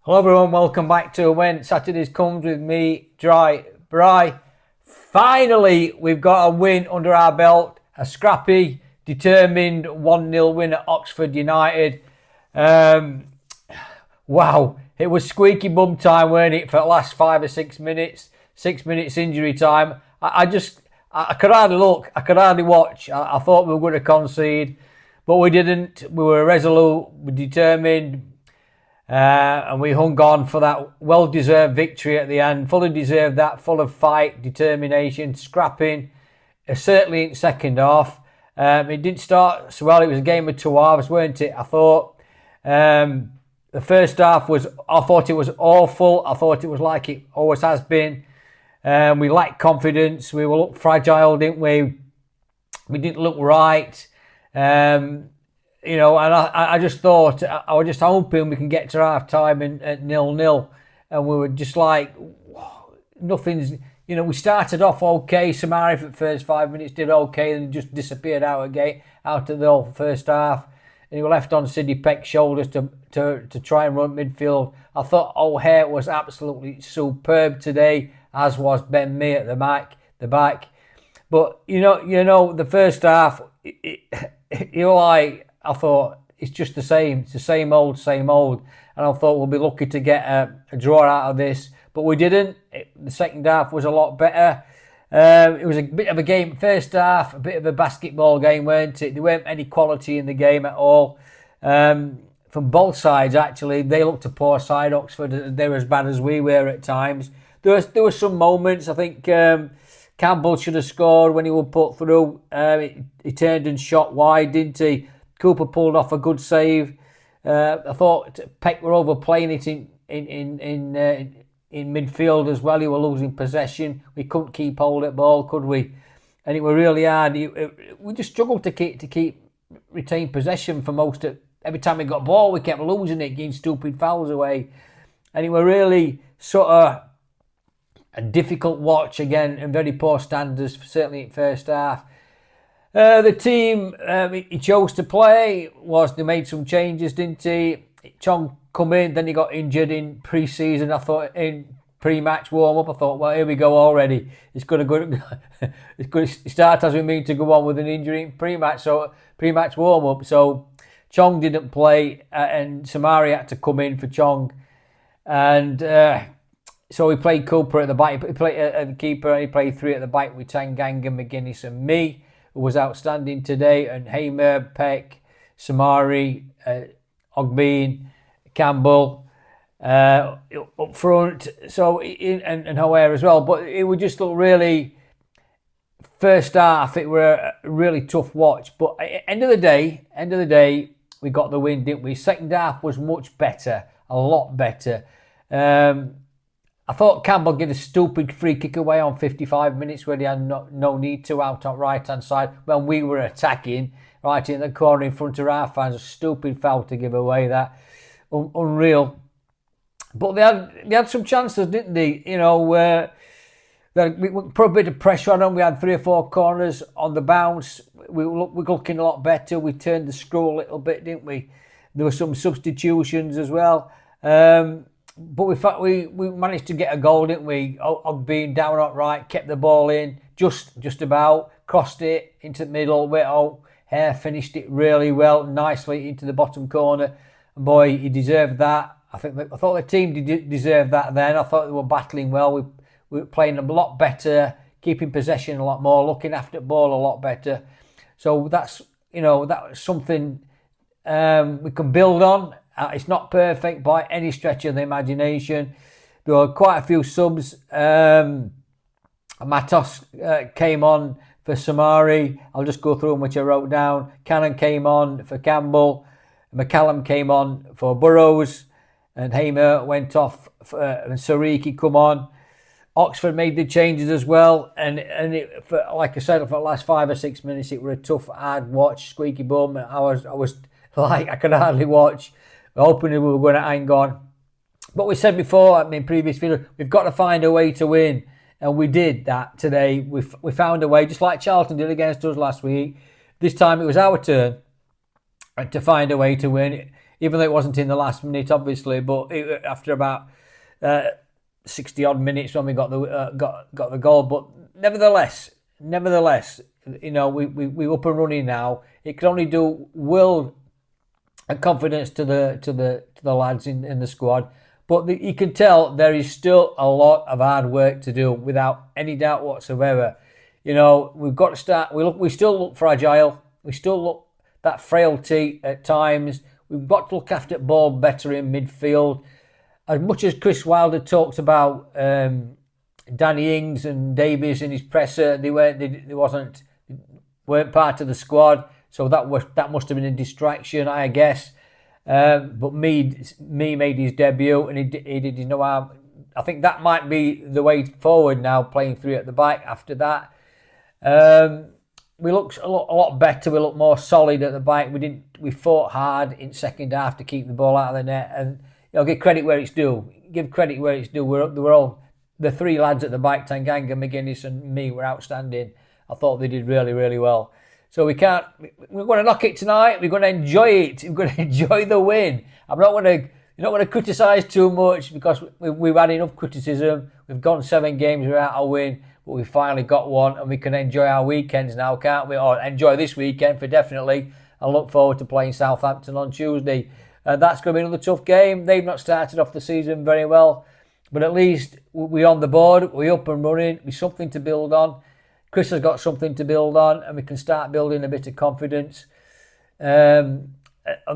Hello everyone, welcome back to When Saturdays Comes with me, Dry Bry. Finally, we've got a win under our belt, a scrappy, determined 1-0 win at Oxford United. Wow, it was squeaky bum time, weren't it, for the last 5 or 6 minutes, 6 minutes injury time. I could hardly look, I could hardly watch. I thought we were going to concede, but we didn't. We were resolute, we were determined. And we hung on for that well-deserved victory at the end. Fully deserved that, full of fight, determination, scrapping. Certainly in second half. It didn't start so well. It was a game of two halves, weren't it? I thought the first half I thought it was awful. I thought it was like it always has been. We lacked confidence. We were fragile, didn't we? We didn't look right. And I just thought, I was just hoping we can get to half time and at 0-0. And we were just like, nothing's, we started off okay. Samari for the first 5 minutes did okay and just disappeared out of the whole first half. And he was left on Sidney Peck's shoulders to try and run midfield. I thought O'Hare was absolutely superb today, as was Ben Mee at the back. But, the first half, I thought it's just the same. It's the same old. And I thought we'll be lucky to get a draw out of this. But we didn't. The second half was a lot better. It was a bit of a game. First half, a bit of a basketball game, weren't it? There weren't any quality in the game at all. From both sides, actually. They looked a poor side, Oxford. They were as bad as we were at times. There were some moments. I think Campbell should have scored when he was put through. He turned and shot wide, didn't he? Cooper pulled off a good save. I thought Peck were overplaying it in midfield as well. He were losing possession. We couldn't keep hold of the ball, could we? And it were really hard. We just struggled to retain possession for most of. Every time we got ball, we kept losing it, getting stupid fouls away, and it were really sort of a difficult watch again and very poor standards, certainly in first half. The team he chose to play they made some changes, didn't he? Chong come in, then he got injured in pre-season. I thought in pre-match warm-up, I thought, well, here we go already. It's going to start as we mean to go on with an injury in pre-match warm-up. So Chong didn't play, and Samari had to come in for Chong, and so he played Cooper at the back. He played at the keeper, and he played three at the back with Tanganga, McGuinness, and Mee, who was outstanding today, and Hamer, Peck, Samari, Ogbean, Campbell up front. So and O'Hare as well. But it would just look really. First half, it were a really tough watch. But end of the day, we got the win, didn't we? Second half was much better, a lot better. I thought Campbell gave a stupid free kick away on 55 minutes where he had no need to out on right-hand side when we were attacking right in the corner in front of our fans. A stupid foul to give away that. Unreal. But they had some chances, didn't they? We put a bit of pressure on them. We had 3 or 4 corners on the bounce. We were looking a lot better. We turned the screw a little bit, didn't we? There were some substitutions as well. But we managed to get a goal, didn't we? Being down outright, kept the ball in, just about, crossed it into the middle. O'Hare finished it really well, nicely into the bottom corner. And boy, he deserved that. I thought the team deserved that then. I thought they were battling well. We were playing a lot better, keeping possession a lot more, looking after the ball a lot better. So that's something we can build on. It's not perfect by any stretch of the imagination. There were quite a few subs. Matos came on for Samari. I'll just go through them, which I wrote down. Cannon came on for Campbell. McCallum came on for Burrows. And Hamer went off and Sariki come on. Oxford made the changes as well. And like I said, for the last 5 or 6 minutes, it was a tough, hard watch, squeaky bum. I was like, I could hardly watch. Hoping we were going to hang on. But we said before, in previous video, we've got to find a way to win. And we did that today. We found a way, just like Charlton did against us last week. This time it was our turn to find a way to win. even though it wasn't in the last minute, obviously. But after about 60 odd minutes when we got the goal, but nevertheless, you know, we up and running now. It can only do world and confidence to the lads in the squad. But you can tell there is still a lot of hard work to do, without any doubt whatsoever. You know, we've got to start. We still look fragile. We still look that frailty at times. We've got to look after the ball better in midfield. As much as Chris Wilder talked about Danny Ings and Davies in his presser, they weren't part of the squad. So that must have been a distraction, I guess. But Mee made his debut, and he did his no harm. I think that might be the way forward now, playing three at the back after that. We looked a lot better. We looked more solid at the back. We fought hard in second half to keep the ball out of the net, and give credit where it's due. Give credit where it's due. We're all the three lads at the back, Tanganga, McGuinness, and Mee, were outstanding. I thought they did really, really well. So we're going to knock it tonight. We're going to enjoy it. We're going to enjoy the win. You're not going to criticise too much, because we've had enough criticism. We've gone 7 games without a win, but we finally got one, and we can enjoy our weekends now, can't we? Or enjoy this weekend for definitely. I look forward to playing Southampton on Tuesday. That's going to be another tough game. They've not started off the season very well, but at least we're on the board. We're up and running. We're something to build on. Chris has got something to build on, and we can start building a bit of confidence. And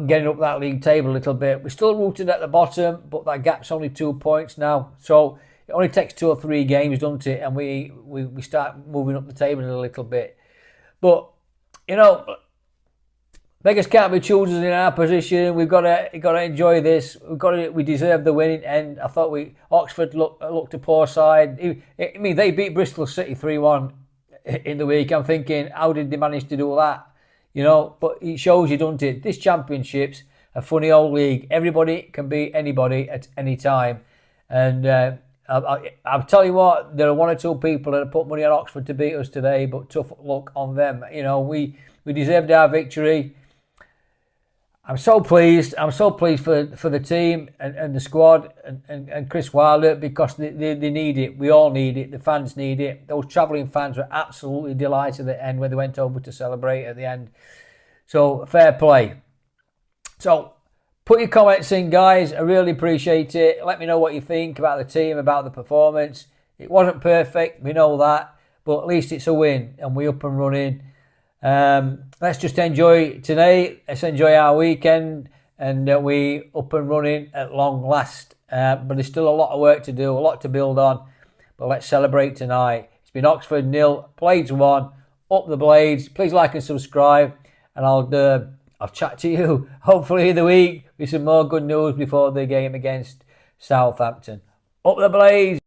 getting up that league table a little bit. We're still rooted at the bottom, but that gap's only 2 points now. So it only takes 2 or 3 games, doesn't it? And we start moving up the table a little bit. But, you know, beggars can't be choosers in our position. We've got to enjoy this. We deserve the win. And I thought Oxford looked a poor side. I mean, they beat Bristol City 3-1 in the week. I'm thinking, how did they manage to do that? You know, but it shows you, doesn't it? This championship's a funny old league. Everybody can beat anybody at any time. And I'll tell you what, there are 1 or 2 people that have put money on Oxford to beat us today, but tough luck on them. You know, we deserved our victory. I'm so pleased. I'm so pleased for the team and the squad and Chris Wilder, because they need it. We all need it. The fans need it. Those travelling fans were absolutely delighted at the end when they went over to celebrate at the end. So fair play. So put your comments in, guys. I really appreciate it. Let me know what you think about the team, about the performance. It wasn't perfect. We know that. But at least it's a win, and we're up and running. Let's just enjoy today. Let's enjoy our weekend, and we up and running at long last. But there's still a lot of work to do, a lot to build on. But let's celebrate tonight. It's been Oxford 0, Blades 1. Up the Blades. Please like and subscribe, and I'll chat to you hopefully in the week with some more good news before the game against Southampton. Up the Blades.